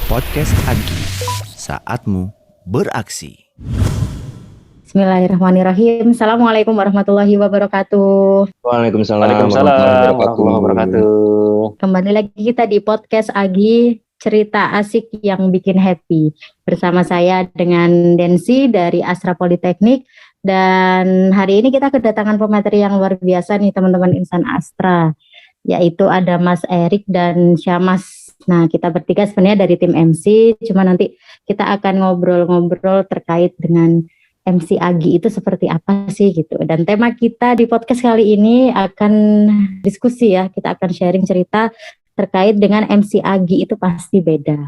Podcast Agi, saatmu beraksi. Bismillahirrahmanirrahim. Assalamualaikum warahmatullahi wabarakatuh. Waalaikumsalam warahmatullahi wabarakatuh. Kembali lagi kita di podcast Agi, cerita asik yang bikin happy. Bersama saya dengan Densi dari Astra Politeknik. Dan hari ini kita kedatangan pemateri yang luar biasa nih teman-teman insan Astra. Yaitu ada Mas Erik dan Syamas. Nah, kita bertiga sebenarnya dari tim MC, cuma nanti kita akan ngobrol-ngobrol terkait dengan MC Agi itu seperti apa sih gitu. Dan tema kita di podcast kali ini akan diskusi ya, kita akan sharing cerita terkait dengan MC Agi itu pasti beda.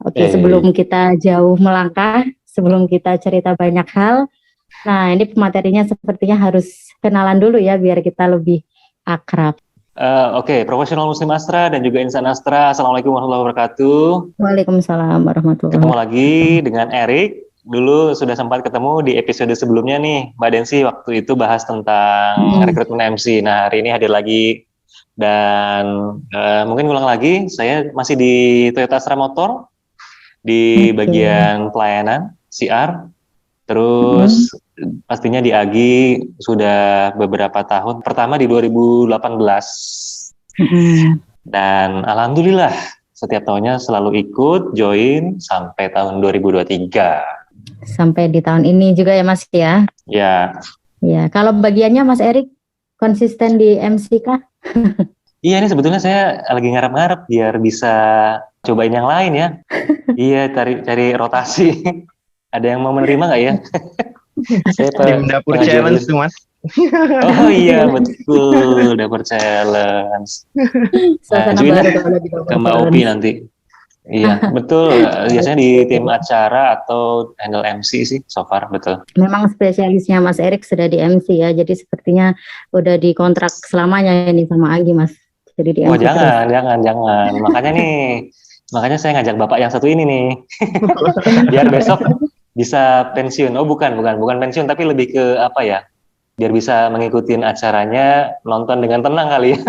Oke, sebelum kita jauh melangkah, sebelum kita cerita banyak hal, nah ini pematerinya sepertinya harus kenalan dulu ya biar kita lebih akrab. Oke, profesional Muslim Astra dan juga insan Astra. Assalamualaikum warahmatullahi wabarakatuh. Waalaikumsalam warahmatullahi wabarakatuh. Ketemu lagi dengan Erik. Dulu sudah sempat ketemu di episode sebelumnya nih, Mbak Densi waktu itu bahas tentang rekrutmen MC. Nah, hari ini hadir lagi dan mungkin ulang lagi. Saya masih di Toyota Astra Motor di bagian pelayanan CR. Terus pastinya di Agi sudah beberapa tahun. Pertama di 2018. Dan alhamdulillah setiap tahunnya selalu ikut join sampai tahun 2023. Sampai di tahun ini juga ya Mas ya? Ya. Ya, kalau bagiannya Mas Erik konsisten di MC kah? Iya, ini sebetulnya saya lagi ngarep-ngarep biar bisa cobain yang lain ya. Iya, cari rotasi. Ada yang mau menerima nggak ya? Saya Tim dapur challenge tuh Mas. Oh iya betul, dapur challenge. Join ke Mbak Opi nanti. Iya betul. Biasanya di tim acara atau handle MC sih so far, betul. Memang spesialisnya Mas Erik sudah di MC ya, jadi sepertinya udah dikontrak selamanya ini sama Agi Mas. Jadi di MC. Oh jangan. Makanya saya ngajak bapak yang satu ini nih, biar besok bisa pensiun. Oh bukan pensiun, tapi lebih ke apa ya? Biar bisa mengikuti acaranya, nonton dengan tenang kali ya.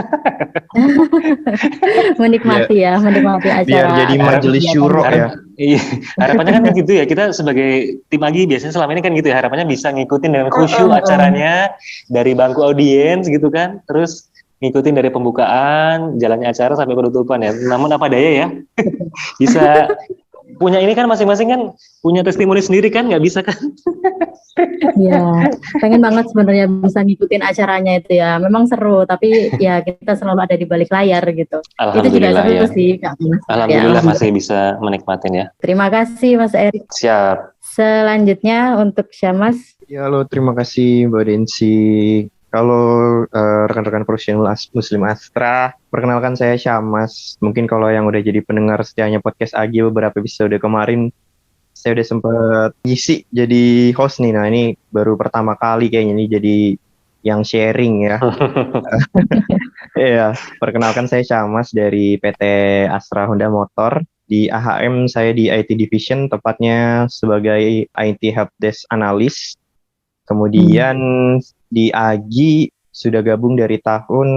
menikmati acara. Biar jadi majelis syuro ya. Iya, harapannya kan gitu ya. Kita sebagai tim Agi biasanya selama ini kan gitu ya. Harapannya bisa ngikutin dengan khusyuk acaranya dari bangku audiens gitu kan. Terus ngikutin dari pembukaan, jalannya acara sampai penutupan ya. Namun apa daya ya, bisa punya ini kan masing-masing kan punya testimoni sendiri kan, nggak bisa kan? Iya, pengen banget sebenarnya bisa ngikutin acaranya itu ya. Memang seru, tapi ya kita selalu ada di balik layar gitu. Itu juga seru ya. sih Kak. Alhamdulillah ya, masih bisa menikmatin ya. Terima kasih Mas Erik. Siap. Selanjutnya untuk Syamas. Ya halo, terima kasih Mbak Densi. Kalau rekan-rekan profesional Muslim Astra, perkenalkan saya Syamas. Mungkin kalau yang udah jadi pendengar setianya podcast Agi beberapa episode kemarin, saya udah sempat ngisi jadi host nih. Nah ini baru pertama kali kayaknya nih jadi yang sharing ya. Iya, perkenalkan saya Syamas dari PT Astra Honda Motor. Di AHM saya di IT Division, tepatnya sebagai IT Helpdesk Analyst. Kemudian di Agi sudah gabung dari tahun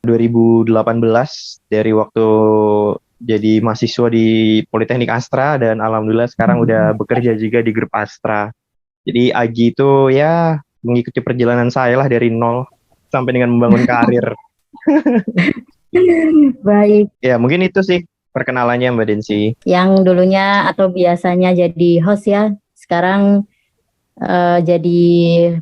2018 dari waktu jadi mahasiswa di Politeknik Astra dan alhamdulillah sekarang udah bekerja juga di grup Astra. Jadi Agi itu ya mengikuti perjalanan saya lah dari nol sampai dengan membangun karir. Baik. Ya mungkin itu sih perkenalannya Mbak Densi. Yang dulunya atau biasanya jadi host ya, sekarang jadi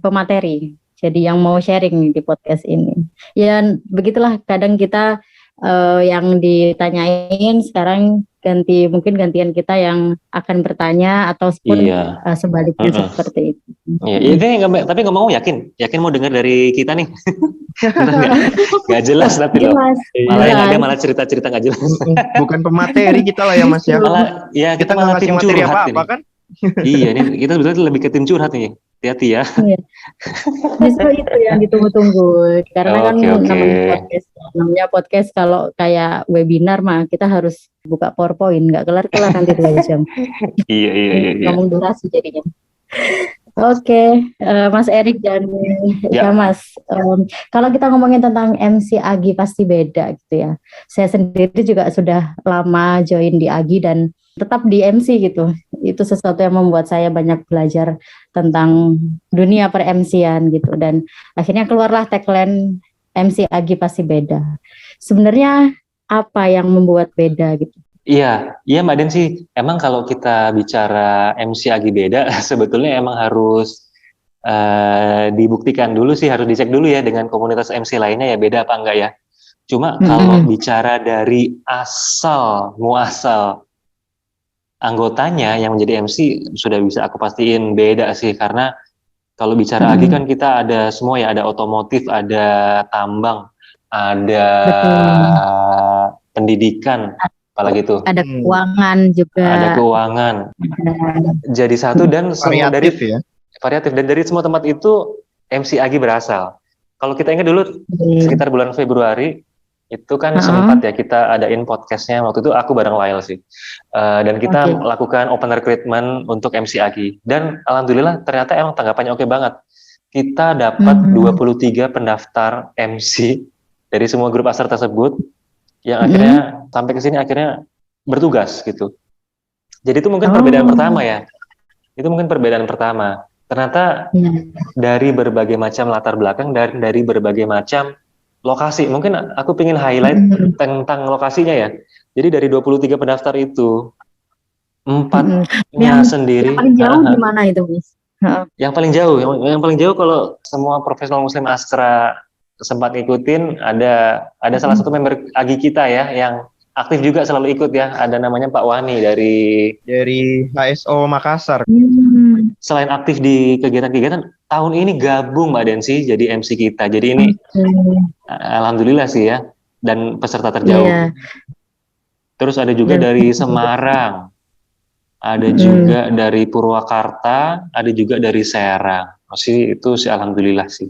pemateri, jadi yang mau sharing di podcast ini. Ya begitulah kadang kita yang ditanyain sekarang mungkin gantian kita yang akan bertanya atau sebaliknya seperti itu. Iya, tapi ngomong yakin mau dengar dari kita nih. Nggak jelas tapi loh. Malah yang ada malah cerita-cerita nggak jelas. Bukan pemateri kita lah ya Mas ya. Malah ya kita nggak ngasih materi apa-apa kan. Iya, ini kita sebetulnya lebih ke tim curhat nih. Hati-hati ya. Justru itu yang ditunggu-tunggu. Karena namanya podcast kalau kayak webinar mah kita harus buka PowerPoint, nggak kelar-kelar nanti 2 jam. Iya. Ngomong durasi jadinya. Oke, Mas Erik dan Ya. Mas, kalau kita ngomongin tentang MC Agi pasti beda gitu ya. Saya sendiri juga sudah lama join di Agi dan tetap di MC gitu. Itu sesuatu yang membuat saya banyak belajar tentang dunia per MC-an gitu. Dan akhirnya keluarlah tagline MC Agi pasti beda. Sebenarnya apa yang membuat beda gitu? Iya, iya Mbak Den sih. Emang kalau kita bicara MC Agi beda, sebetulnya emang harus dibuktikan dulu sih, harus dicek dulu ya dengan komunitas MC lainnya ya beda apa enggak ya. Cuma kalau bicara dari asal muasal anggotanya yang menjadi MC sudah bisa aku pastiin beda sih, karena kalau bicara Agi kan kita ada semua ya, ada otomotif, ada tambang, ada Betul. pendidikan, apalagi itu. Ada keuangan juga. Ada keuangan. Jadi satu dan semua dari Variatif ya. variatif, dan dari semua tempat itu MC Agi berasal. Kalau kita ingat dulu sekitar bulan Februari itu kan sempat ya kita adain podcastnya, waktu itu aku bareng Lyle sih, dan kita lakukan open recruitment untuk MC Agi, dan alhamdulillah ternyata emang tanggapannya oke banget. Kita dapat 23 pendaftar MC dari semua grup Astra tersebut yang akhirnya sampai ke sini akhirnya bertugas gitu. Jadi itu mungkin perbedaan pertama ya. Itu mungkin perbedaan pertama. Ternyata dari berbagai macam latar belakang, dari berbagai macam lokasi. Mungkin aku ingin highlight tentang lokasinya ya. Jadi dari 23 pendaftar itu, 4-nya sendiri. Yang paling jauh di mana itu, Mas? Yang paling jauh kalau semua profesional Muslim Astra sempat ngikutin, ada salah satu member Agi kita ya yang aktif juga selalu ikut ya, ada namanya Pak Wani dari HSO Makassar. Selain aktif di kegiatan-kegiatan, tahun ini gabung Mbak Densi jadi MC kita. Jadi ini alhamdulillah sih ya, dan peserta terjauh. Terus ada juga dari Semarang, ada juga dari Purwakarta, ada juga dari Serang. Masih itu sih alhamdulillah sih,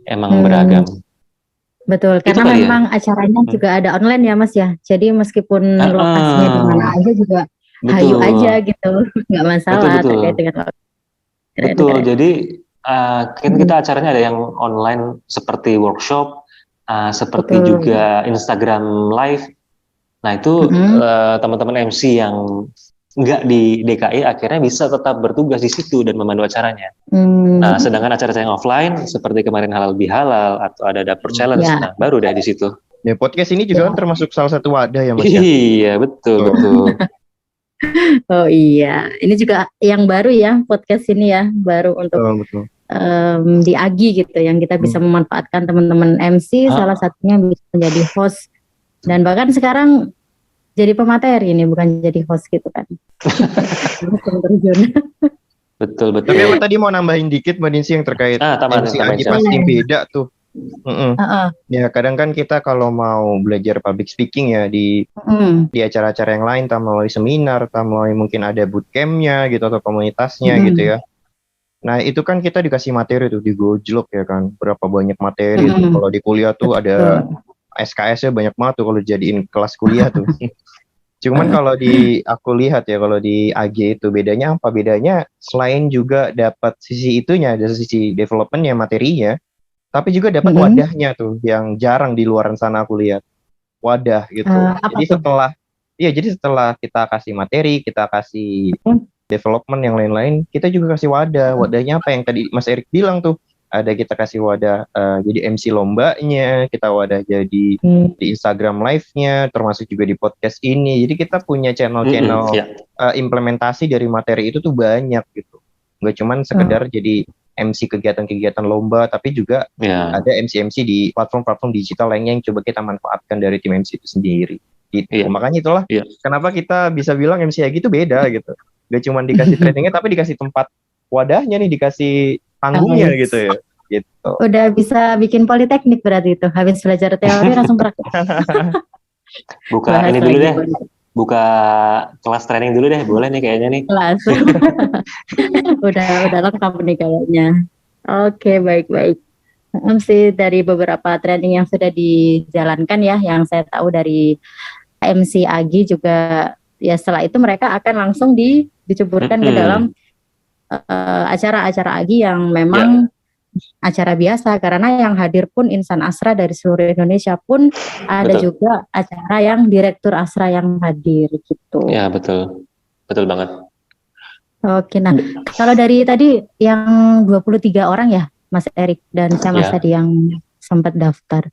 emang beragam. Betul, karena memang acaranya juga ada online ya Mas ya. Jadi meskipun lokasinya di mana aja juga hayu aja gitu, nggak masalah terkait dengan Betul, jadi kan kita acaranya ada yang online seperti workshop, seperti juga Instagram Live. Nah itu teman-teman MC yang nggak di DKI akhirnya bisa tetap bertugas di situ dan memandu acaranya. Nah, sedangkan acara yang offline seperti kemarin Halal Bihalal atau ada Dapur Challenge, nah baru deh di situ. Ya, podcast ini juga kan termasuk salah satu wadah ya Mas ya. Iya, betul. Oh iya, ini juga yang baru ya podcast ini ya, baru untuk di Agi gitu, yang kita bisa memanfaatkan teman-teman MC, salah satunya bisa menjadi host dan bahkan sekarang jadi pemateri ini, bukan jadi host gitu kan. Betul. Tapi aku tadi mau nambahin dikit Mbak Dinsi yang terkait MC Agi pasti beda tuh. Ya kadang kan kita kalau mau belajar public speaking ya di acara-acara yang lain, entah melalui seminar, entah melalui mungkin ada bootcampnya gitu atau komunitasnya gitu ya. Nah itu kan kita dikasih materi tuh di Gojlok ya kan, berapa banyak materi tuh. Kalau di kuliah tuh ada SKS-nya banyak banget tuh kalau jadiin kelas kuliah tuh. Cuman kalau aku lihat ya, kalau di AG itu bedanya apa? Bedanya selain juga dapat sisi itunya, ada sisi development-nya, materinya, tapi juga dapat wadahnya tuh yang jarang di luaran sana aku lihat. Wadah gitu. Jadi setelah kita kasih materi, kita kasih development yang lain-lain, kita juga kasih wadah. Wadahnya apa yang tadi Mas Erik bilang tuh? Ada kita kasih wadah jadi MC lombanya, kita wadah jadi di Instagram live-nya, termasuk juga di podcast ini. Jadi kita punya channel-channel implementasi dari materi itu tuh banyak gitu. Nggak cuman sekedar jadi MC kegiatan-kegiatan lomba, tapi juga ada MC-MC di platform-platform digital lainnya yang coba kita manfaatkan dari tim MC itu sendiri. Gitu. Makanya itulah kenapa kita bisa bilang MC Agi itu beda gitu. Nggak cuman dikasih trainingnya, tapi dikasih tempat wadahnya nih, dikasih panggungnya gitu ya. Gitu. Udah bisa bikin politeknik berarti itu, habis belajar teori langsung praktik. Buka ini dulu deh. Buka kelas training dulu deh, boleh nih kayaknya nih. Kelas. udah lengkap nih kayaknya. Oke, baik. MC dari beberapa training yang sudah dijalankan ya, yang saya tahu dari MC Agi juga ya, setelah itu mereka akan langsung diceburkan ke dalam acara-acara AGI yang memang acara biasa, karena yang hadir pun insan Asra dari seluruh Indonesia pun ada Betul. juga acara yang direktur Asra yang hadir gitu. Ya, betul. Betul banget. Oke, nah kalau dari tadi yang 23 orang ya Mas Erik dan saya Mas Ya. tadi yang sempat daftar.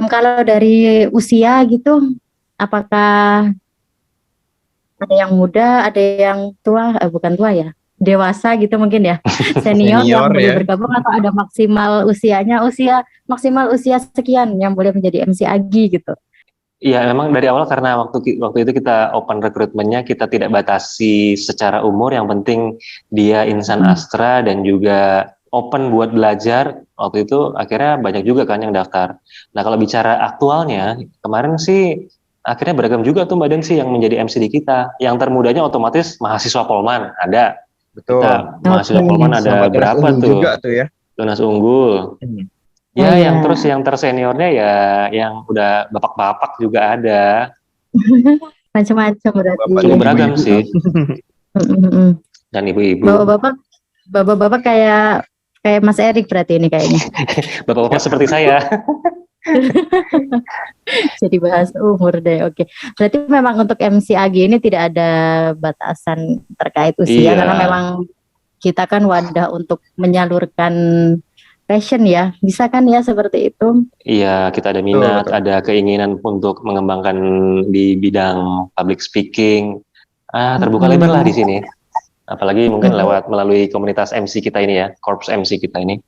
Kalau dari usia gitu, apakah ada yang muda, ada yang tua, bukan tua ya, dewasa gitu mungkin ya, senior yang Senior boleh ya. bergabung, atau ada maksimal maksimal usia sekian yang boleh menjadi MC AGI gitu? Iya, memang dari awal karena waktu itu kita open rekrutmennya, kita tidak batasi secara umur, yang penting dia insan Astra dan juga open buat belajar. Waktu itu akhirnya banyak juga kan yang daftar. Nah, kalau bicara aktualnya, kemarin sih akhirnya beragam juga tuh Mbak Densi yang menjadi MC di kita. Yang termudanya otomatis mahasiswa Polman ada. Betul. Kita mahasiswa Oke. Polman ada Sama Tunas berapa Unggul tuh? juga tuh ya. Tunas Unggul. Ya, Iya. yang terseniornya ya yang udah bapak-bapak juga ada. Macam-macam berarti. Bapak Cukup dan beragam ibu-ibu. sih. Mm-mm. Dan ibu-ibu. Bapak-bapak kayak Mas Erik berarti ini kayaknya. Bapak-bapak seperti saya. Jadi bahas umur deh. Oke. Berarti memang untuk MC AGI ini tidak ada batasan terkait usia, Iya. karena memang kita kan wadah untuk menyalurkan passion ya. Bisa kan ya seperti itu? Iya, kita ada minat, Betul. ada keinginan untuk mengembangkan di bidang public speaking. Terbuka lebar lah di sini. Apalagi mungkin melalui komunitas MC kita ini ya, Korps MC kita ini.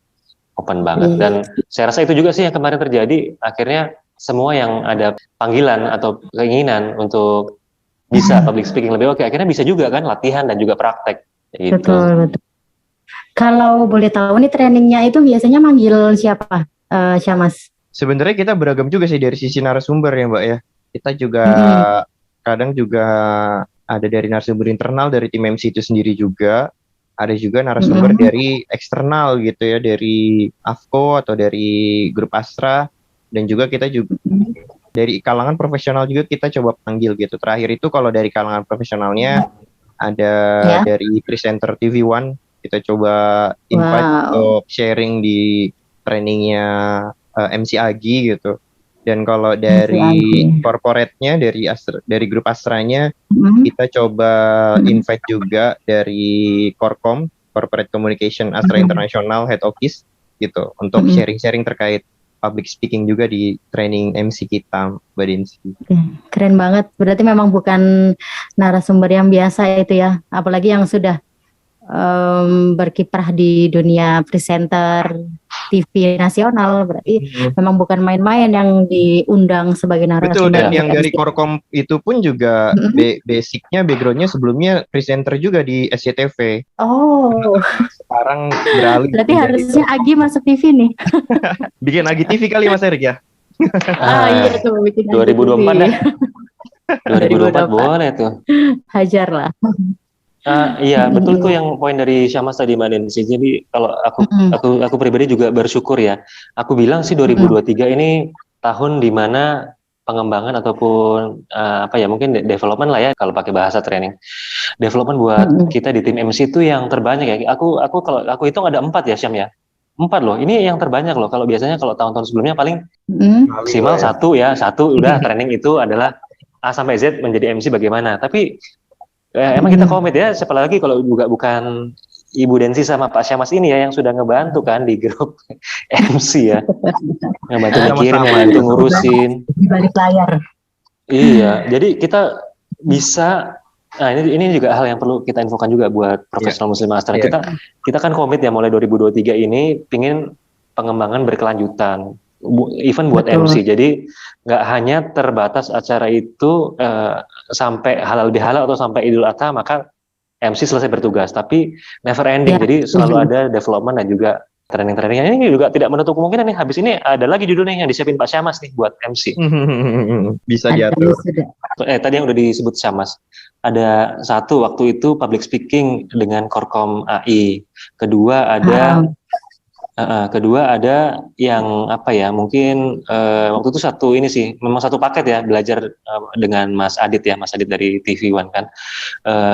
Open banget. Dan saya rasa itu juga sih yang kemarin terjadi. Akhirnya semua yang ada panggilan atau keinginan untuk bisa public speaking lebih oke, akhirnya bisa juga kan latihan dan juga praktek. Gitu. Betul. Kalau boleh tahu nih trainingnya itu biasanya manggil siapa, Syamas? Sebenarnya kita beragam juga sih dari sisi narasumber ya Mbak ya. Kita juga kadang juga ada dari narasumber internal dari tim MC itu sendiri juga. Ada juga narasumber dari eksternal gitu ya, dari AFCO atau dari grup Astra. Dan juga kita juga dari kalangan profesional juga kita coba panggil gitu. Terakhir itu kalau dari kalangan profesionalnya ada dari presenter TV One, kita coba invite untuk sharing di trainingnya MC AGI gitu. Dan kalau dari corporate-nya, dari grup Astranya, kita coba invite juga dari Korkom, Corporate Communication Astra International Head Office gitu, untuk sharing-sharing terkait public speaking juga di training MC kita, Mbak Densi. Keren banget, berarti memang bukan narasumber yang biasa itu ya, apalagi yang sudah berkiprah di dunia presenter TV nasional, berarti memang bukan main-main yang diundang sebagai narasumber. Betul, dan yang dari Korkom itu pun juga basicnya, backgroundnya sebelumnya presenter juga di SCTV. Oh, sekarang beralih. Berarti harusnya Agi masuk TV nih. Bikin Agi TV kali Mas Erik ya? Iya tuh, bikin 2024 dah. 2024 boleh tuh. Hajar lah. Iya, betul tuh yang poin dari Syamas tadi Mbak Densi. Jadi kalau aku pribadi juga bersyukur ya. Aku bilang sih 2023 ini tahun di mana pengembangan ataupun mungkin development lah ya kalau pakai bahasa training. Development buat kita di tim MC itu yang terbanyak ya. Aku kalau aku hitung ada 4 ya Syam ya. 4 loh. Ini yang terbanyak loh. Kalau biasanya kalau tahun-tahun sebelumnya paling maksimal 1 udah training itu adalah A sampai Z menjadi MC bagaimana. Tapi emang kita komit ya, siapa lagi kalau juga bukan Ibu Densi sama Pak Syamas ini ya yang sudah ngebantu kan di grup MC ya, ngebantu mikirin, ngebantu ngurusin di balik layar. Iya, jadi kita bisa. Nah ini juga hal yang perlu kita infokan juga buat profesional Muslim Astra. Kita kan komit ya mulai 2023 ini pingin pengembangan berkelanjutan. Event buat MC, jadi nggak hanya terbatas acara itu sampai halal bihalal atau sampai Idul Adha maka MC selesai bertugas, tapi never ending, jadi selalu ada development dan juga training-trainingnya. Ini juga tidak menutup kemungkinan nih, habis ini ada lagi judulnya yang disiapin Pak Syamas nih buat MC. Bisa diatur. Tadi yang udah disebut Syamas, ada satu waktu itu public speaking dengan Korkom AI, kedua ada Kedua ada yang apa ya, mungkin waktu itu satu ini sih, memang satu paket ya, belajar dengan Mas Adit ya, Mas Adit dari TV One kan.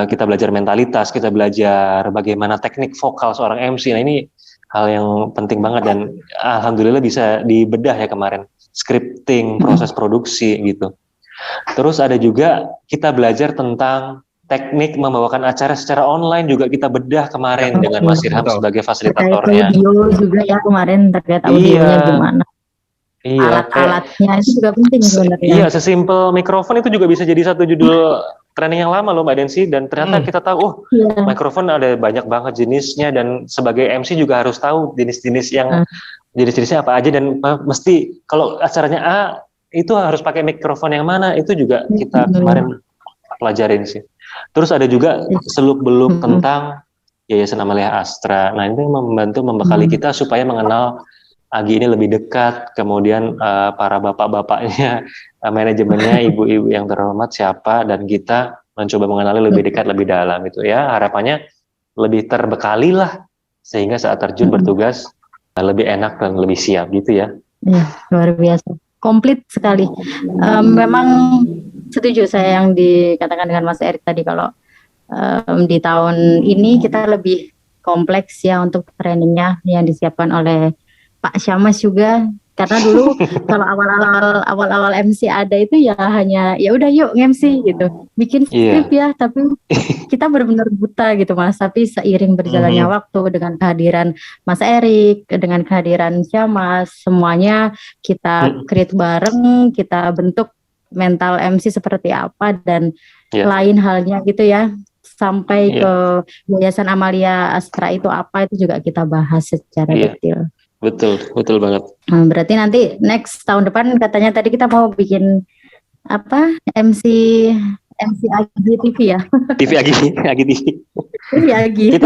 Kita belajar mentalitas, kita belajar bagaimana teknik vokal seorang MC. Nah ini hal yang penting banget dan alhamdulillah bisa dibedah ya kemarin. Scripting, proses produksi gitu. Terus ada juga kita belajar tentang teknik membawakan acara secara online juga kita bedah kemarin dengan Mas Irham Betul. sebagai Terkait fasilitatornya. audio juga ya kemarin terkait audionya Iya, gimana. iya, kayak Alat-alatnya itu juga penting sebenarnya. iya, sesimpel mikrofon itu juga bisa jadi satu judul training yang lama loh Mbak Densi, dan ternyata kita tahu, oh Iya. mikrofon ada banyak banget jenisnya, dan sebagai MC juga harus tahu jenis-jenis yang jenis-jenisnya apa aja, dan mesti kalau acaranya A itu harus pakai mikrofon yang mana, itu juga kita kemarin pelajarin sih. Terus ada juga seluk-beluk tentang Yayasan Amalia Astra. Nah, ini membantu membekali kita supaya mengenal Agi ini lebih dekat, kemudian para bapak-bapaknya, manajemennya, ibu-ibu yang terhormat siapa, dan kita mencoba mengenali lebih dekat, lebih dalam itu ya. Harapannya lebih terbekali lah, sehingga saat terjun bertugas lebih enak dan lebih siap gitu ya. Iya, luar biasa. Komplit sekali. Memang setuju saya yang dikatakan dengan Mas Erik tadi, kalau di tahun ini kita lebih kompleks ya untuk trainingnya yang disiapkan oleh Pak Syamas juga, karena dulu kalau awal-awal MC ada itu ya hanya ya udah yuk MC gitu, bikin skrip ya, tapi kita benar-benar buta gitu Mas. Tapi seiring berjalannya waktu dengan kehadiran Mas Erik, dengan kehadiran Syamas, semuanya kita create bareng, kita bentuk mental MC seperti apa, dan lain halnya gitu ya, sampai ke Yayasan Amalia Astra itu apa, itu juga kita bahas secara detail. Betul banget. Berarti nanti next tahun depan katanya tadi kita mau bikin apa, MC Agi TV ya? TV Agi TV. TV Agi.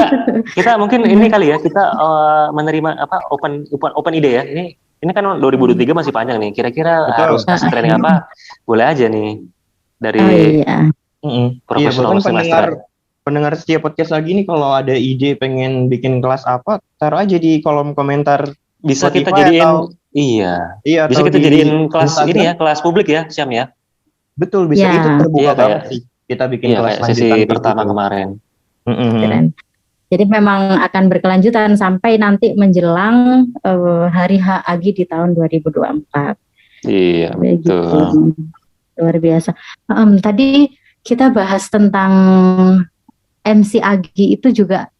Kita mungkin ini kali ya, kita menerima apa open ide ya. Ini kan 2023 masih panjang nih. Kira-kira harus kasih training apa? Boleh aja nih dari profesional pendengar setiap podcast lagi nih, kalau ada ide pengen bikin kelas apa, taruh aja di kolom komentar. Bisa Spotify kita jadiin bisa kita jadiin kelas Instagram. Ini ya, kelas publik ya, Syam ya. Betul, bisa itu terbuka banget sih. Kita bikin kelas sesi pertama gitu. Kemarin. Keren. Jadi memang akan berkelanjutan sampai nanti menjelang Hari H Agi di tahun 2024. Iya, betul. Luar biasa. Tadi kita bahas tentang MC Agi itu juga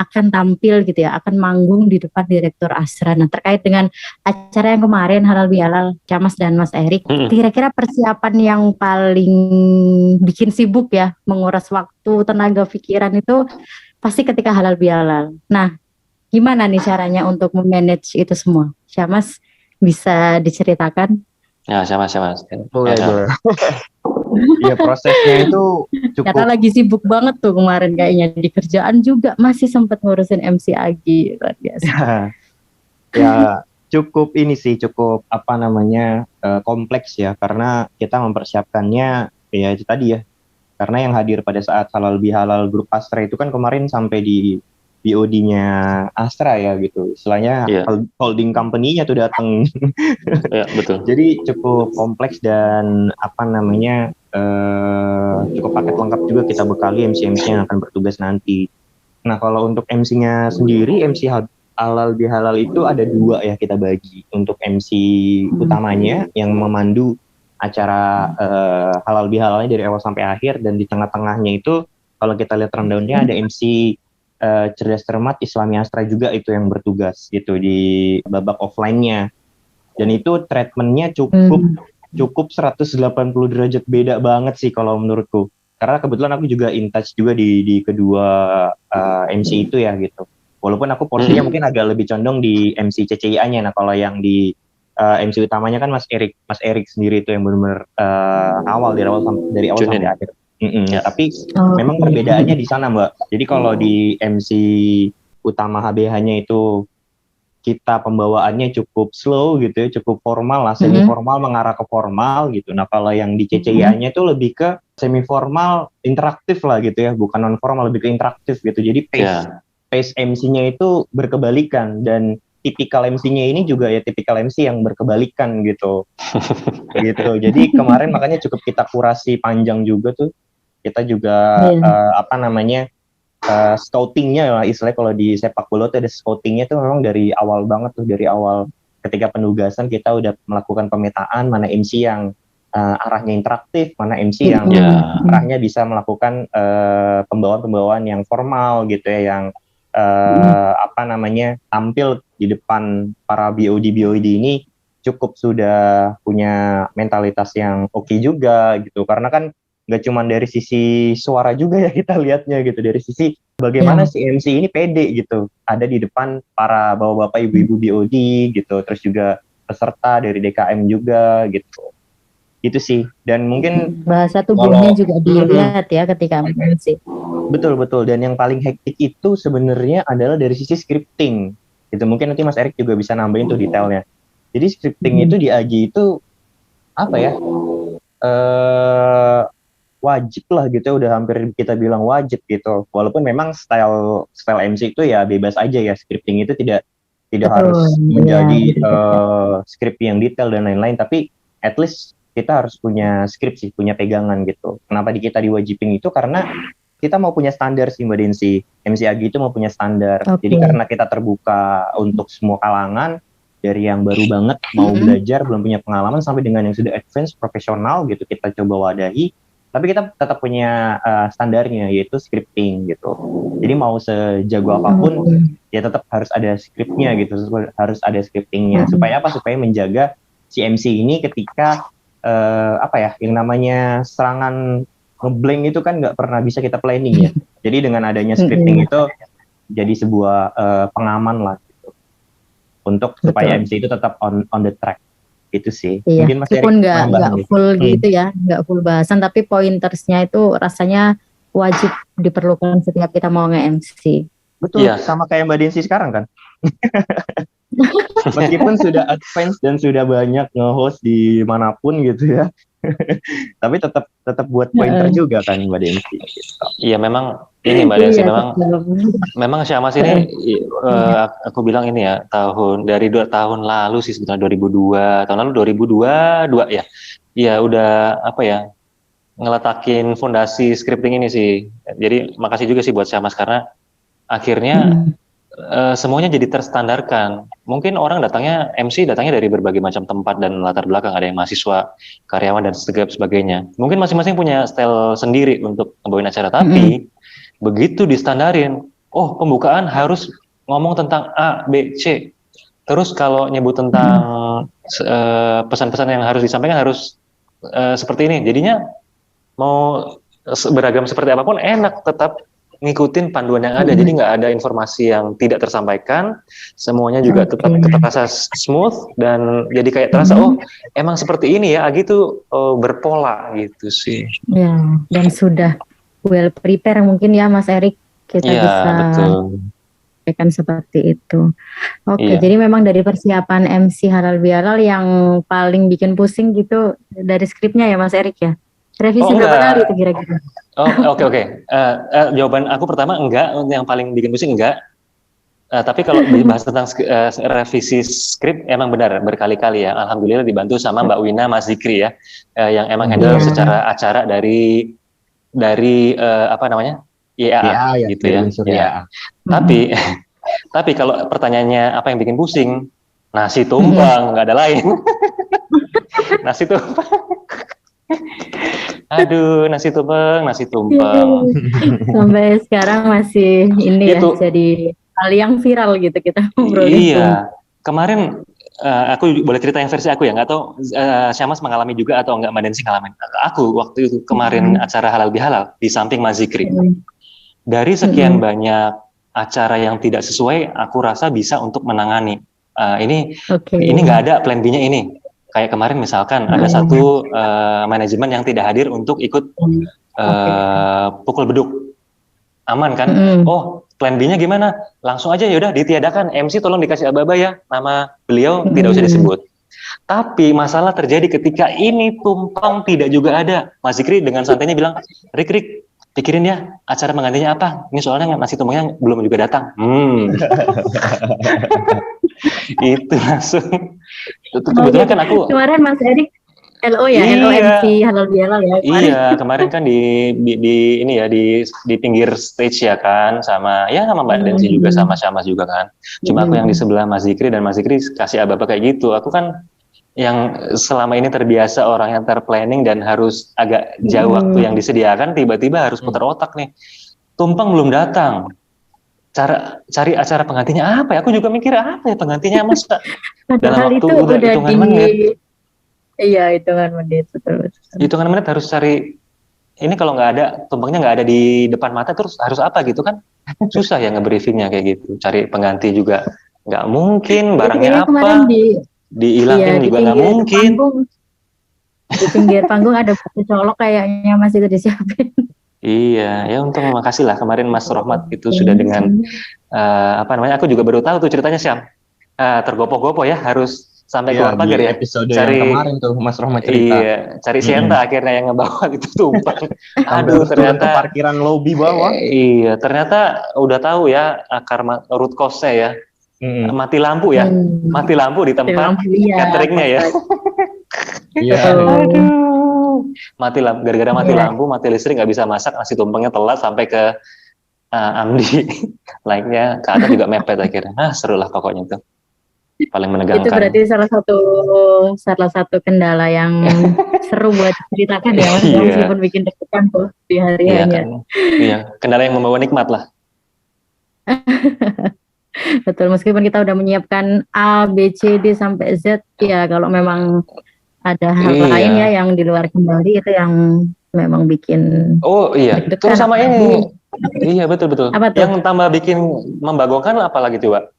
akan tampil gitu ya, akan manggung di depan Direktur Astra. Nah, terkait dengan acara yang kemarin Halal Bihalal, Syamas dan Mas Erik, kira-kira persiapan yang paling bikin sibuk ya, menguras waktu, tenaga, pikiran itu pasti ketika Halal Bihalal. Nah, gimana nih caranya untuk memanage itu semua? Syamas, bisa diceritakan? Ya, Syamas. Boleh. Ya, prosesnya itu cukup. Karena lagi sibuk banget tuh kemarin kayaknya, di kerjaan juga masih sempat ngurusin MC Agi, luar biasa. Ya, cukup kompleks ya, karena kita mempersiapkannya ya itu tadi ya. Karena yang hadir pada saat Halal Bihalal Grup Astra itu kan kemarin sampai di BOD-nya Astra ya gitu. Istilahnya holding company-nya tuh datang. Ya, betul. Jadi cukup kompleks dan cukup paket lengkap juga kita bekali MC-MC yang akan bertugas nanti. Nah, kalau untuk MC-nya sendiri, MC Halal Bihalal itu ada 2 ya kita bagi. Untuk MC utamanya yang memandu acara Halal Bihalalnya dari awal sampai akhir, dan di tengah-tengahnya itu kalau kita lihat rundown-nya ada MC Cerdas Cermat Islami Astra juga itu yang bertugas gitu di babak offline-nya. Dan itu treatment-nya cukup 180 derajat beda banget sih kalau menurutku. Karena kebetulan aku juga in touch juga di kedua MC itu ya gitu. Walaupun aku porsinya mungkin agak lebih condong di MC CCIA-nya. Nah, kalau yang di MC utamanya kan Mas Erik sendiri itu yang benar-benar dari awal sampai akhir. Tapi memang perbedaannya di sana, Mbak. Jadi kalau di MC utama HBH-nya itu kita pembawaannya cukup slow gitu ya, cukup formal lah, semi formal mengarah ke formal gitu. Nah, kalau yang di CCIA-nya itu lebih ke semi formal interaktif lah gitu ya, bukan non formal, lebih ke interaktif gitu. Jadi pace MC-nya itu berkebalikan, dan tipikal MC-nya ini juga ya tipikal MC yang berkebalikan gitu. Gitu. Jadi kemarin makanya cukup kita kurasi panjang juga tuh. Kita juga scoutingnya lah istilahnya, kalau di sepak bola tuh ada scoutingnya tuh memang dari awal banget tuh, dari awal ketika penugasan kita udah melakukan pemetaan mana MC yang arahnya interaktif, mana MC yang arahnya bisa melakukan pembawaan-pembawaan yang formal gitu ya, yang tampil di depan para BOD ini cukup sudah punya mentalitas yang oke juga gitu, karena kan nggak cuma dari sisi suara juga ya kita lihatnya gitu, dari sisi bagaimana si MC ini pede gitu ada di depan para bapak-bapak ibu-ibu BOD gitu, terus juga peserta dari DKM juga gitu. Itu sih. Dan mungkin bahasa tubuhnya juga dilihat ya ketika MC. Betul. Dan yang paling hektik itu sebenarnya adalah dari sisi scripting gitu. Mungkin nanti Mas Erik juga bisa nambahin tuh detailnya. Jadi scripting itu di AGI itu apa ya, wajib lah gitu ya, udah hampir kita bilang wajib gitu. Walaupun memang style MC itu ya bebas aja ya, scripting itu tidak harus menjadi script yang detail dan lain-lain, tapi at least kita harus punya skrip sih, punya pegangan gitu. Kenapa kita diwajibin itu? Karena kita mau punya standar sih Mbak Densi. MC AGI itu mau punya standar. Jadi karena kita terbuka untuk semua kalangan, dari yang baru banget mau belajar, belum punya pengalaman, sampai dengan yang sudah advance, profesional gitu, kita coba wadahi. Tapi kita tetap punya standarnya, yaitu scripting gitu. Jadi mau sejago apapun, ya tetap harus ada skripnya gitu, harus ada scriptingnya. Supaya apa? Supaya menjaga si MC ini ketika yang namanya serangan ngeblank itu kan nggak pernah bisa kita planning ya. Jadi dengan adanya scripting itu jadi sebuah pengaman lah gitu, untuk supaya MC itu tetap on the track gitu sih. Iya. Mungkin Mas Meskipun nggak full gitu ya, nggak full bahasan, tapi pointersnya itu rasanya wajib diperlukan setiap kita mau nge-MC. Betul, sama kayak Mbak Densi sekarang kan. Meskipun sudah advance dan sudah banyak nge-host di manapun gitu ya, tapi tetap buat pointer juga kan Mbak Densi. Gitu. Iya memang ini Mbak Densi, memang Syamas ini aku bilang ini ya, dari 2 tahun lalu sih sebetulnya, 2002 tahun lalu 2022 ya. Iya udah ngeletakin fondasi scripting ini sih. Jadi makasih juga sih buat Syamas, karena akhirnya semuanya jadi terstandarkan. Mungkin orang MC datangnya dari berbagai macam tempat dan latar belakang, ada yang mahasiswa, karyawan dan sebagainya. Mungkin masing-masing punya style sendiri untuk membawain acara, tapi begitu distandarin, pembukaan harus ngomong tentang A, B, C. Terus kalau nyebut tentang pesan-pesan yang harus disampaikan harus seperti ini. Jadinya mau beragam seperti apapun enak, tetap ngikutin panduan yang ada, jadi nggak ada informasi yang tidak tersampaikan, semuanya juga tetap terasa smooth, dan jadi kayak terasa emang seperti ini ya, AGI tuh berpola gitu sih. Ya, dan sudah well prepare mungkin ya Mas Erik, kita bisa sampaikan seperti itu. Jadi memang dari persiapan MC halal bihalal yang paling bikin pusing gitu dari skripnya ya Mas Erik ya? Revisi berapa kali itu kira-kira? Oke. Jawaban aku pertama enggak, yang paling bikin pusing enggak. Tapi kalau dibahas tentang revisi skrip, emang benar berkali-kali ya. Alhamdulillah dibantu sama Mbak Wina, Mas Zikri ya, yang emang handle secara acara dari IAA gitu ya. Tapi kalau pertanyaannya apa yang bikin pusing, nasi tumpeng, nggak ada lain. Nasi tumpeng. Aduh, nasi tumpeng. Sampai sekarang masih ini ya, jadi hal yang viral gitu kita ngobrolin. Iya, kemarin aku boleh cerita yang versi aku ya, nggak tahu Syamas mengalami juga atau nggak, Mbak Densi ngalamin. Aku waktu itu kemarin acara halal bihalal di samping Mas Zikri. Dari sekian banyak acara yang tidak sesuai, aku rasa bisa untuk menangani. Ini nggak ada plan B-nya ini. Kayak kemarin misalkan ada satu manajemen yang tidak hadir untuk ikut pukul beduk, aman kan? Plan B-nya gimana? Langsung aja yaudah ditiadakan, MC tolong dikasih aba-aba ya, nama beliau tidak usah disebut. Tapi masalah terjadi ketika ini tumpang tidak juga ada. Mas Zikri dengan santainya bilang, Rik, pikirin ya acara penggantinya apa. Ini soalnya nasi tumpengnya belum juga datang. Itu langsung. Kebetulan kan aku kemarin Mas Erik LO ya, Iya. LOMC halal bihalal ya. Kemarin. Iya, kemarin kan di ini ya di pinggir stage ya kan sama Mbak Densi juga sama Syamas juga kan. Cuma aku yang di sebelah Mas Zikri dan Mas Zikri kasih aba-aba kayak gitu. Aku kan yang selama ini terbiasa orang yang terplanning dan harus agak jauh waktu yang disediakan, tiba-tiba harus putar otak nih. Tumpeng belum datang. Cari acara penggantinya apa ya? Aku juga mikir apa ya penggantinya masa dalam waktu itu udah hitungan menit. Iya, hitungan menit betul. Hitungan menit harus cari. Ini kalau nggak ada tumpengnya nggak ada di depan mata terus harus apa gitu kan? Susah ya nge-briefingnya kayak gitu. Cari pengganti juga nggak mungkin. Barangnya apa? Dihilangin juga nggak mungkin. Di pinggir panggung ada batu colok kayaknya masih itu disiapin. Iya, ya untung makasih lah kemarin Mas Rohmat itu sudah dengan aku juga baru tahu tuh ceritanya Syam. Tergopoh-gopoh ya harus sampai keluar pagar ya. Episode yang kemarin tuh Mas Rohmat cerita. Iya, cari Sienta akhirnya yang ngebawa itu tumpeng. Aduh, ternyata ke parkiran lobi bawah. Iya, ternyata udah tahu ya akar root cause-nya ya. Mati lampu ya. Mati lampu di tempat cateringnya ya. Iya. Aduh. Mati lampu, gara-gara mati lampu, mati listrik nggak bisa masak, nasi tumpengnya telat sampai ke Amdi. Like-nya ke atas juga mepet akhirnya. Seru lah pokoknya itu. Paling menegangkan. Itu berarti salah satu kendala yang seru buat ceritakan ya, meskipun bikin deg-degan tuh di hari-harinya. Iya, kendala yang membawa nikmat lah. Betul, meskipun kita udah menyiapkan A, B, C, D sampai Z, ya kalau memang ada hal lain ya yang di luar kendali itu yang memang bikin deg-degan. Terus sama ini. Iya, betul. Yang tambah bikin membagongkan apalagi coba?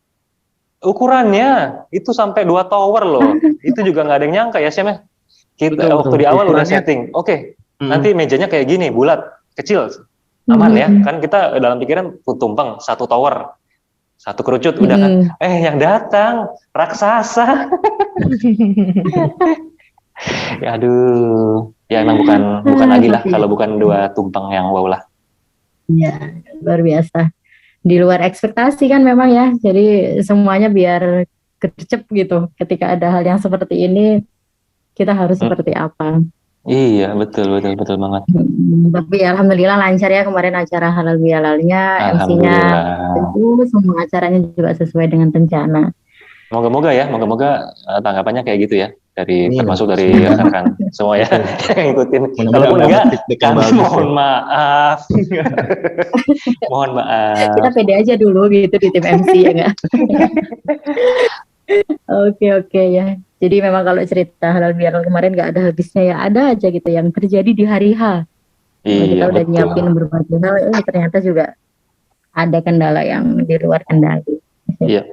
Ukurannya itu sampai 2 tower loh. Itu juga nggak ada yang nyangka ya Syam ya. Kita waktu di awal udah setting. Oke, nanti mejanya kayak gini, bulat, kecil, aman ya. Kan kita dalam pikiran tumpeng 1 tower. 1 kerucut udah kan. Yang datang raksasa. Ya aduh. Ya emang bukan lagi lah kalau bukan 2 tumpeng yang wow lah. Iya, luar biasa. Di luar ekspektasi kan memang ya, jadi semuanya biar gercep gitu. Ketika ada hal yang seperti ini, kita harus seperti apa? Iya, betul banget. Tapi alhamdulillah lancar ya kemarin acara halal bihalalnya, MC-nya tentu semua acaranya juga sesuai dengan rencana. Moga-moga tanggapannya kayak gitu ya, termasuk dari rekan-rekan semua ya yang ngikutin. Kalaupun enggak, kami mohon maaf. Mohon maaf. Kita pede aja dulu gitu di tim MC ya enggak? Oke ya. Jadi memang kalau cerita halal bihalal kemarin nggak ada habisnya ya, ada aja gitu yang terjadi di hari H. Kita udah nyiapin berbagai hal, ternyata juga ada kendala yang di luar kendali. Iya.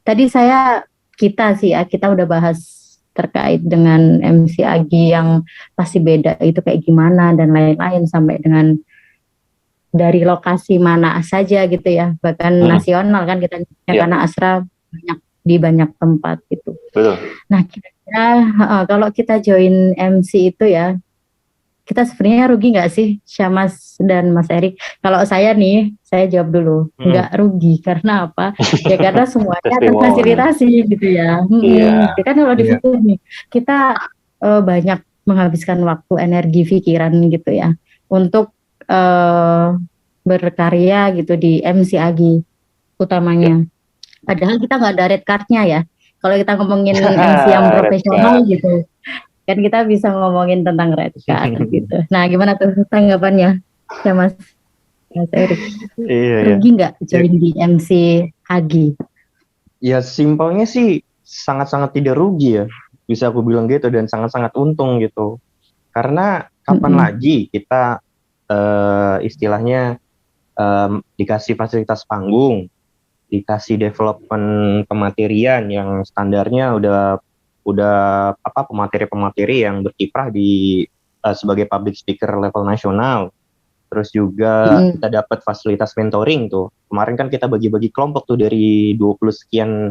Tadi kita udah bahas terkait dengan MC Agi yang pasti beda itu kayak gimana dan lain-lain sampai dengan dari lokasi mana saja gitu ya, bahkan nasional kan kita karena Asra di banyak tempat gitu. Betul. Nah kira-kira kalau kita join MC itu ya, kita sebenarnya rugi nggak sih, Syamas dan Mas Erik? Kalau saya nih, saya jawab dulu, nggak rugi. Karena apa? Ya karena semuanya terfasilitasi gitu ya. Kan kalau di situ nih, kita banyak menghabiskan waktu, energi, pikiran gitu ya, untuk berkarya gitu di MC Agi utamanya. Padahal kita nggak ada red card-nya ya. Kalau kita ngomongin MC yang profesional gitu, kan kita bisa ngomongin tentang red card gitu. Nah, gimana tuh tanggapannya ya Mas Erik? Rugi nggak join di MC Agi? Ya simpelnya sih sangat-sangat tidak rugi ya, bisa aku bilang gitu, dan sangat-sangat untung gitu. Karena kapan lagi kita istilahnya dikasih fasilitas panggung, dikasih development pematerian yang standarnya udah pemateri-pemateri yang berkiprah di sebagai public speaker level nasional. Terus juga kita dapat fasilitas mentoring tuh. Kemarin kan kita bagi-bagi kelompok tuh dari 20 sekian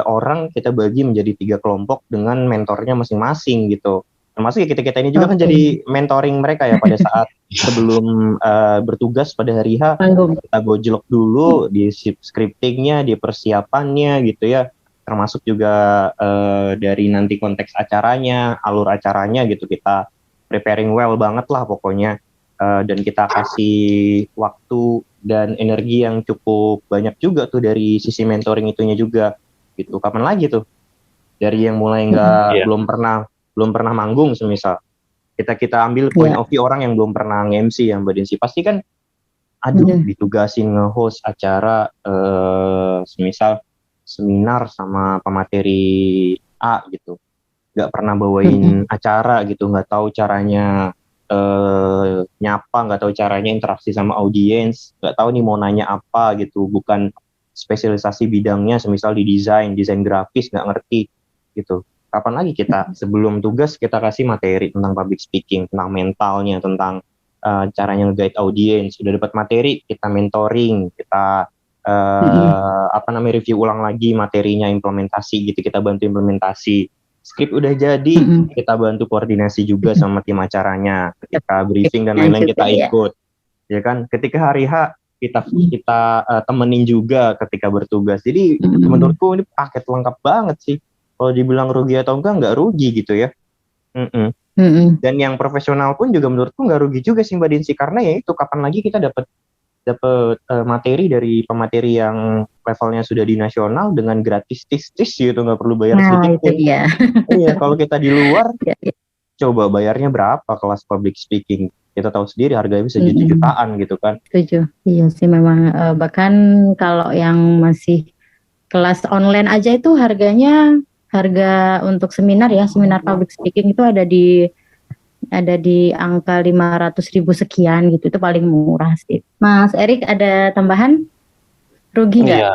orang, kita bagi menjadi 3 kelompok dengan mentornya masing-masing gitu. Termasuk ya kita ini juga kan jadi mentoring mereka ya pada saat sebelum bertugas pada hari H, Panggung. kita gojlok dulu di scriptingnya, di persiapannya gitu ya, termasuk juga dari nanti konteks acaranya, alur acaranya gitu, kita preparing well banget lah pokoknya. Dan kita kasih waktu dan energi yang cukup banyak juga tuh dari sisi mentoring itunya juga gitu. Kapan lagi tuh dari yang mulai Iya. belum pernah manggung semisal kita ambil point of view orang yang belum pernah nge-MC yang Mbak Densi, pasti kan ditugasin nge-host acara semisal seminar sama pemateri A gitu, nggak pernah bawain acara gitu, nggak tahu caranya nyapa, nggak tahu caranya interaksi sama audiens, nggak tahu nih mau nanya apa gitu, bukan spesialisasi bidangnya, semisal di desain grafis nggak ngerti gitu. Kapan lagi kita sebelum tugas kita kasih materi tentang public speaking, tentang mentalnya, tentang caranya nge-guide audiens. Udah dapat materi, kita mentoring, kita review ulang lagi materinya, implementasi gitu, kita bantu implementasi. Skrip udah jadi, kita bantu koordinasi juga sama tim acaranya. Ketika briefing dan lain-lain kita ikut, ya kan. Ketika hari H kita temenin juga ketika bertugas. Jadi menurutku ini paket lengkap banget sih. Kalau dibilang rugi atau enggak rugi gitu ya. Dan yang profesional pun juga menurutku nggak rugi juga sih Mbak Dinsi, karena ya itu kapan lagi kita dapat materi dari pemateri yang levelnya sudah di nasional dengan gratis tis gitu, nggak perlu bayar sedikit pun. Iya, kalau kita di luar coba bayarnya berapa kelas public speaking, kita tahu sendiri harganya bisa jutaan gitu kan. Setuju. Iya sih memang, bahkan kalau yang masih kelas online aja itu harga untuk seminar public speaking itu ada di angka 500.000 sekian gitu, itu paling murah sih. Mas Erik, ada tambahan? Rugi nggak? Iya,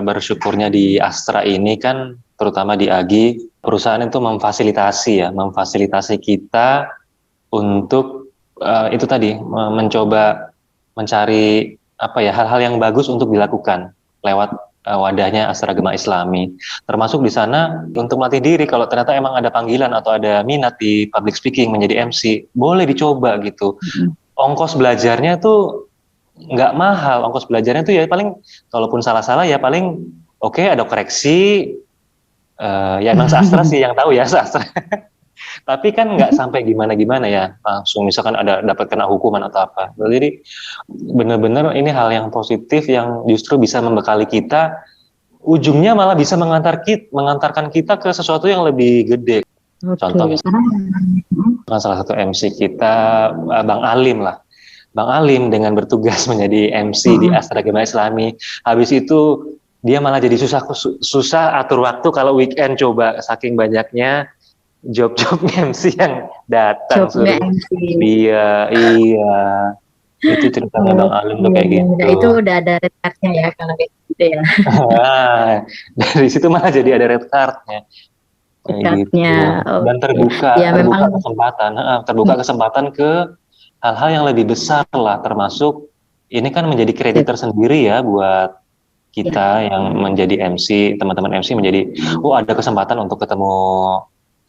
bersyukurnya di Astra ini kan, terutama di AGI, perusahaan itu memfasilitasi kita untuk itu tadi, mencoba mencari hal-hal yang bagus untuk dilakukan lewat wadahnya Astra Gema Islami, termasuk di sana untuk melatih diri kalau ternyata emang ada panggilan atau ada minat di public speaking menjadi MC, boleh dicoba gitu. Ongkos belajarnya tuh nggak mahal, ongkos belajarnya tuh ya paling kalaupun salah-salah ya paling oke, ada koreksi, ya emang sastra sih yang tahu ya sastra. Tapi kan nggak sampai gimana-gimana ya, langsung misalkan ada dapat kena hukuman atau apa. Jadi benar-benar ini hal yang positif yang justru bisa membekali kita, ujungnya malah bisa mengantarkan kita ke sesuatu yang lebih gede. Contoh misalnya salah satu MC kita, Bang Alim lah. Bang Alim dengan bertugas menjadi MC di Astra Gema Islami, habis itu dia malah jadi susah atur waktu kalau weekend, coba saking banyaknya job MC yang datang. Iya, itu ceritanya Bang Alim tuh kayak gitu. Itu udah ada red card-nya ya kalau kayak gitu ya. Dari situ malah jadi ada red card-nya. Gitu. Dan terbuka kesempatan ke hal-hal yang lebih besar lah, termasuk ini kan menjadi kredit tersendiri ya buat kita yang menjadi MC, teman-teman MC menjadi, ada kesempatan untuk ketemu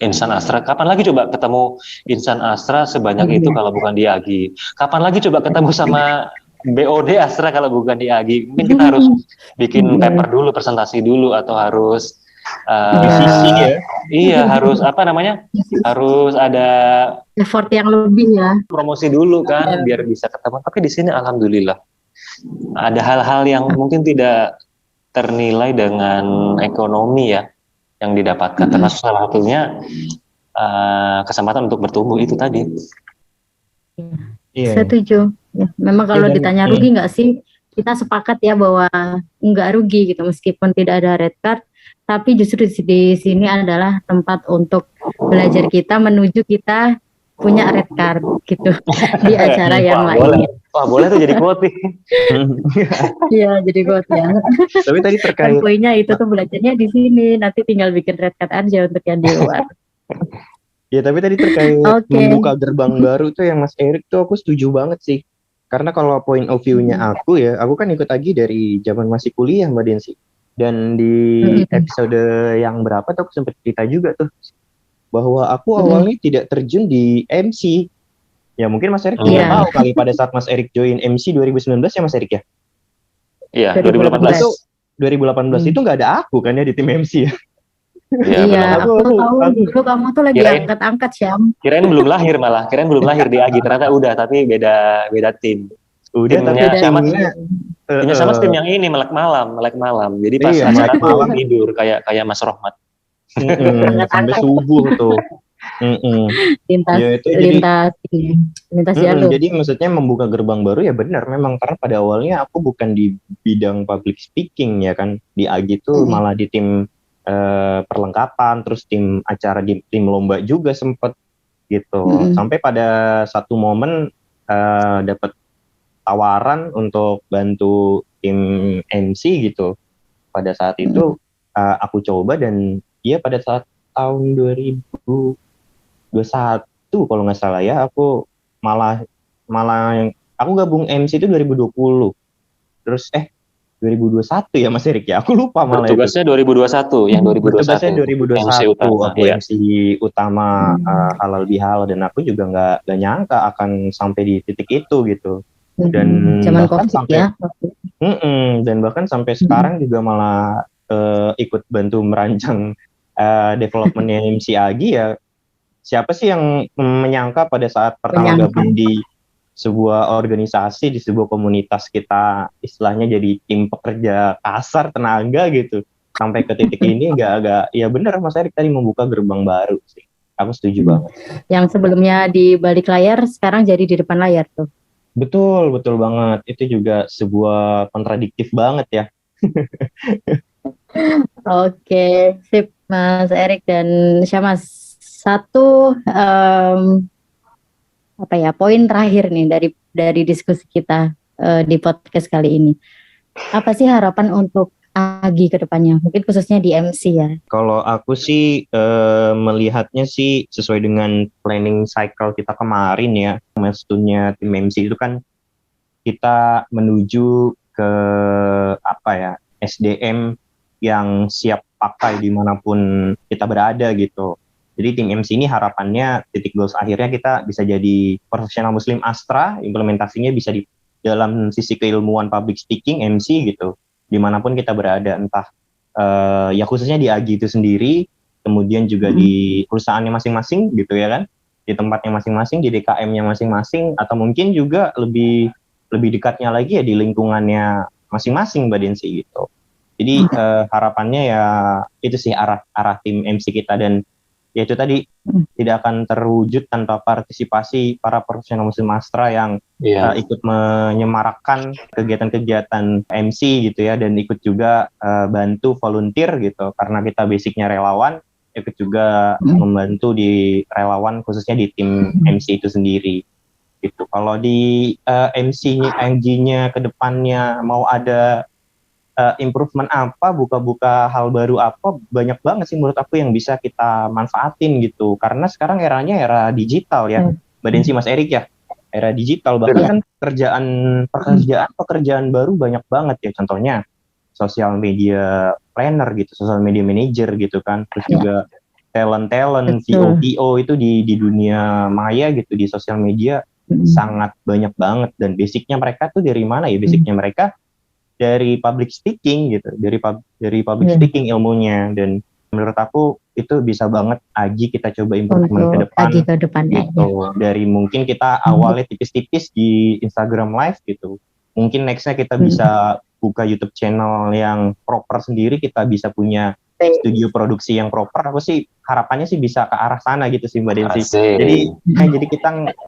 Insan Astra. Kapan lagi coba ketemu Insan Astra sebanyak itu kalau bukan di AGI? Kapan lagi coba ketemu sama BOD Astra kalau bukan di AGI? Mungkin kita harus bikin paper dulu, presentasi dulu, atau harus harus harus ada effort yang lebih ya, promosi dulu kan biar bisa ketemu. Tapi di sini alhamdulillah ada hal-hal yang mungkin tidak ternilai dengan ekonomi ya yang didapatkan, termasuk salah satunya kesempatan untuk bertumbuh itu tadi. Setuju. Ya, memang kalau ditanya rugi nggak sih, kita sepakat ya bahwa nggak rugi gitu, meskipun tidak ada red card, tapi justru di sini adalah tempat untuk belajar kita menuju kita punya red card gitu di acara yang lainnya. Boleh tuh jadi quote. Iya, jadi quote ya. Tapi tadi terkait poinnya itu tuh belajarnya di sini, nanti tinggal bikin red card aja untuk yang di luar. Ya, tapi tadi terkait membuka gerbang baru tuh yang Mas Erik tuh aku setuju banget sih. Karena kalau point of view-nya aku kan ikut lagi dari zaman masih kuliah Mbak Densi. Dan di episode yang berapa tuh aku sempat cerita juga tuh bahwa aku awalnya tidak terjun di MC. Ya mungkin Mas Erik Oh. juga Iya. tahu kali pada saat Mas Erik join MC 2019 ya Mas Erik ya. Iya, 2018. 2018. Itu 2018 itu nggak ada aku kan ya di tim MC ya. Iya, Iya, benar. aku tahu dulu kamu tuh lagi Kirain- angkat-angkat Syam. Kirain belum lahir malah. Kirain belum lahir di Agi. Ternyata udah, tapi beda tim. Udah tapi Timnya sama timnya timnya sama tim yang ini melek malam. Jadi pas Iya, acara melek malam. tuh tidur kayak Mas Rohmat. sampai subuh tuh. lintas Ya, itu jadi- lintas jalur. Jadi maksudnya membuka gerbang baru ya benar memang, karena pada awalnya aku bukan di bidang public speaking ya kan, di AGI tuh malah di tim perlengkapan, terus tim acara, di tim lomba juga sempet gitu. Sampai pada satu momen dapat tawaran untuk bantu tim MC gitu. Pada saat itu aku coba, dan ya pada saat tahun 2021 kalau nggak salah ya, aku malah aku gabung MC itu 2020. Terus 2021 ya Mas Erik ya, aku lupa malah itu. Bertugasnya 2021, yang 2021. Bertugasnya 2021, MC utama, aku iya. MC utama halal bihalal, dan aku juga nggak nyangka akan sampai di titik itu gitu. Dan zaman bahkan COVID sampai ya. dan bahkan sampai sekarang juga malah ikut bantu merancang developmentnya MC Agi ya. Siapa sih yang menyangka pada saat pertama gabung di sebuah organisasi, di sebuah komunitas, kita istilahnya jadi tim pekerja kasar tenaga gitu. Sampai ke titik ini agak ya benar Mas Erik tadi, membuka gerbang baru sih. Aku setuju banget. Yang sebelumnya di balik layar sekarang jadi di depan layar tuh. Betul banget. Itu juga sebuah kontradiktif banget ya. Oke, sip Mas Erik dan Syamas. Satu poin terakhir nih dari diskusi kita di podcast kali ini. Apa sih harapan untuk Agi ke depannya? Mungkin khususnya di MC ya. Kalau aku sih melihatnya sih sesuai dengan planning cycle kita kemarin ya. Maksudnya tim MC itu kan kita menuju ke SDM yang siap pakai dimanapun kita berada gitu. Jadi tim MC ini harapannya titik goals akhirnya kita bisa jadi profesional Muslim Astra, implementasinya bisa di dalam sisi keilmuan public speaking MC gitu, dimanapun kita berada, entah ya khususnya di AGI itu sendiri, kemudian juga di perusahaannya masing-masing gitu ya kan, di tempatnya masing-masing, di DKM-nya masing-masing, atau mungkin juga lebih dekatnya lagi ya di lingkungannya masing-masing Mbak Densi gitu. Jadi harapannya ya itu sih arah tim MC kita, dan ya itu tadi tidak akan terwujud tanpa partisipasi para profesional Muslim Astra yang ikut menyemarakkan kegiatan-kegiatan MC gitu ya, dan ikut juga bantu volunteer gitu, karena kita basicnya relawan, ikut juga membantu di relawan khususnya di tim MC itu sendiri gitu. Kalau di MC-nya ke depannya mau ada improvement apa, buka-buka hal baru apa, banyak banget sih menurut aku yang bisa kita manfaatin gitu. Karena sekarang eranya era digital ya, Mbak Densi, Mas Erik ya, era digital. Bahkan kan pekerjaan baru banyak banget ya. Contohnya social media planner gitu, social media manager gitu kan. Terus juga talent VO itu di dunia maya gitu, di sosial media sangat banyak banget. Dan basicnya mereka tuh dari mana ya? Basicnya mereka dari public speaking gitu, dari public speaking ilmunya, dan menurut aku itu bisa banget Agi kita coba improvement ke depan gitu. Dari mungkin kita awalnya tipis-tipis di Instagram Live gitu, mungkin nextnya kita bisa buka YouTube channel yang proper sendiri, kita bisa punya studio produksi yang proper. Aku sih harapannya sih bisa ke arah sana gitu sih Mbak Densi. Jadi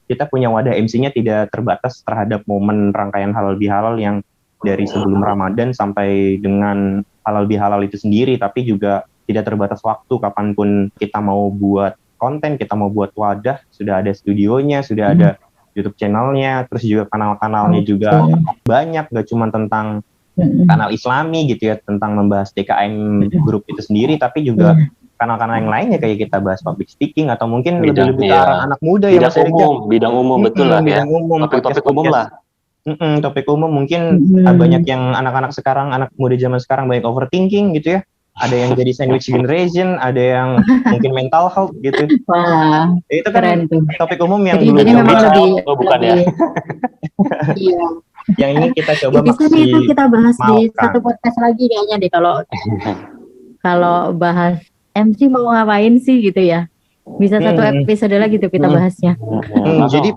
kita punya wadah MC-nya tidak terbatas terhadap momen rangkaian halal bihalal yang dari sebelum Ramadan sampai dengan halal bihalal itu sendiri, tapi juga tidak terbatas waktu, kapanpun kita mau buat konten, kita mau buat wadah, sudah ada studionya, sudah ada YouTube channelnya, terus juga kanal-kanalnya juga banyak, gak cuma tentang kanal Islami gitu ya, tentang membahas DKM grup itu sendiri, tapi juga kanal-kanal yang lainnya kayak kita bahas public speaking, atau mungkin lebih ke arah anak muda ya Mas Erik. Bidang umum betul lah ya, topik-topik umum lah. Topik umum mungkin banyak yang anak-anak sekarang, anak muda zaman sekarang banyak overthinking gitu ya. ada yang jadi sandwich generation, ada yang mungkin mental health gitu. Wah, Itu kan keren tuh. topik umum yang Jadi belum memang coba, lebih, Oh, bukan ya? iya. yang ini kita coba Bisa nih itu kita bahas di maksimalkan. satu podcast lagi kayaknya deh kalau bahas MC mau ngapain sih gitu ya. Bisa satu episode lagi tuh kita bahasnya. Jadi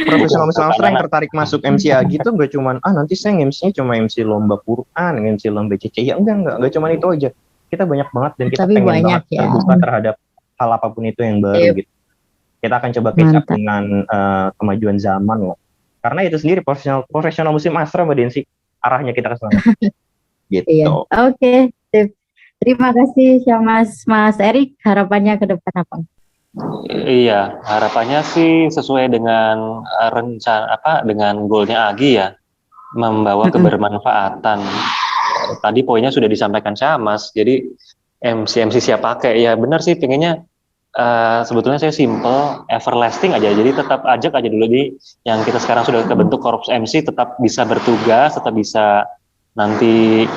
profesional Muslim Bukan Astra yang anak. tertarik masuk MC Agi tuh gak cuman nanti saya MC-nya cuma MC lomba Quran, MC lomba CC, ya enggak cuma itu aja. Kita banyak banget dan kita Tapi pengen banyak banget ya. terbuka terhadap hal apapun itu yang baru Yep. gitu. Kita akan coba catch up Mantap. dengan kemajuan zaman loh. Karena itu sendiri profesional Muslim Astra Mbak Densi, arahnya kita ke sana. Gitu. Iya. Oke. Sip. Terima kasih Mas Erik. Harapannya ke depan apa? Iya, harapannya sih sesuai dengan rencana dengan goalnya Agi ya, membawa kebermanfaatan. Tadi poinnya sudah disampaikan Syamas, jadi MC siapa pakai ya benar sih pengennya sebetulnya saya simple, everlasting aja, jadi tetap ajak aja dulu di yang kita sekarang sudah kebentuk korps MC tetap bisa bertugas, tetap bisa nanti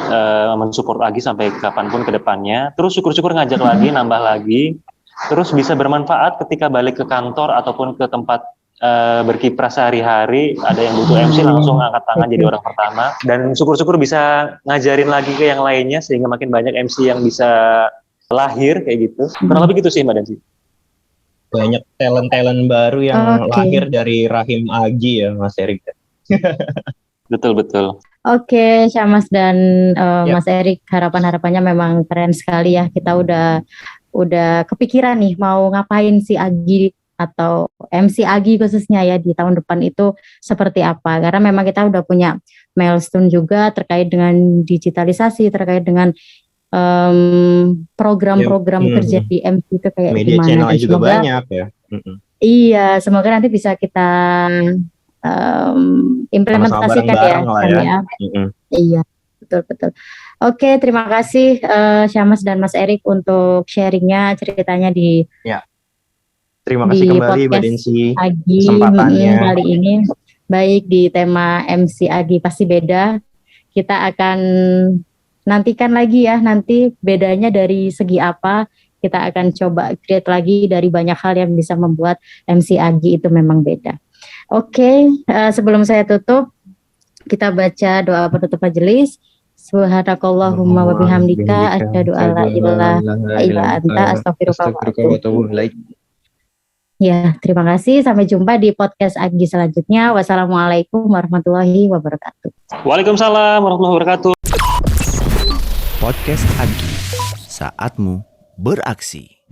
mensupport Agi sampai kapanpun ke depannya. Terus syukur-syukur ngajak lagi, nambah lagi. Terus bisa bermanfaat ketika balik ke kantor ataupun ke tempat berkiprah sehari-hari. Ada yang butuh MC langsung angkat tangan jadi orang pertama. Dan syukur-syukur bisa ngajarin lagi ke yang lainnya sehingga makin banyak MC yang bisa lahir kayak gitu. Kurang lebih gitu sih Mbak Densi. Banyak talent-talent baru yang Oke. lahir dari rahim Agi ya Mas Erik. Betul. Oke, Syamas dan Yap. Mas Erik, harapannya memang keren sekali ya. Kita udah kepikiran nih mau ngapain si Agi atau MC Agi khususnya ya di tahun depan itu seperti apa. Karena memang kita udah punya milestone juga terkait dengan digitalisasi, terkait dengan program-program kerja di MC itu kayak Media gimana. channel Dan juga semoga, banyak ya. iya, semoga nanti bisa kita implementasikan ya, bareng-bareng lah Sam, ya. Iya, betul. Oke, terima kasih Syamas dan Mas Erik untuk sharingnya, ceritanya di Terima kasih di kembali Mbak podcast Densi Agi kesempatannya. kali ini. Baik di tema MC Agi pasti beda. Kita akan nantikan lagi ya, nanti bedanya dari segi apa. Kita akan coba create lagi dari banyak hal yang bisa membuat MC Agi itu memang beda. Oke, sebelum saya tutup, kita baca doa penutup majelis. Subhanakallahumma wa bihamdika asyhadu an la ilaha illa anta astaghfiruka wa atubu ilaik. Ya, terima kasih. Sampai jumpa di podcast Agi selanjutnya. Wassalamualaikum warahmatullahi wabarakatuh. Waalaikumsalam warahmatullahi wabarakatuh. Podcast Agi, saatmu beraksi.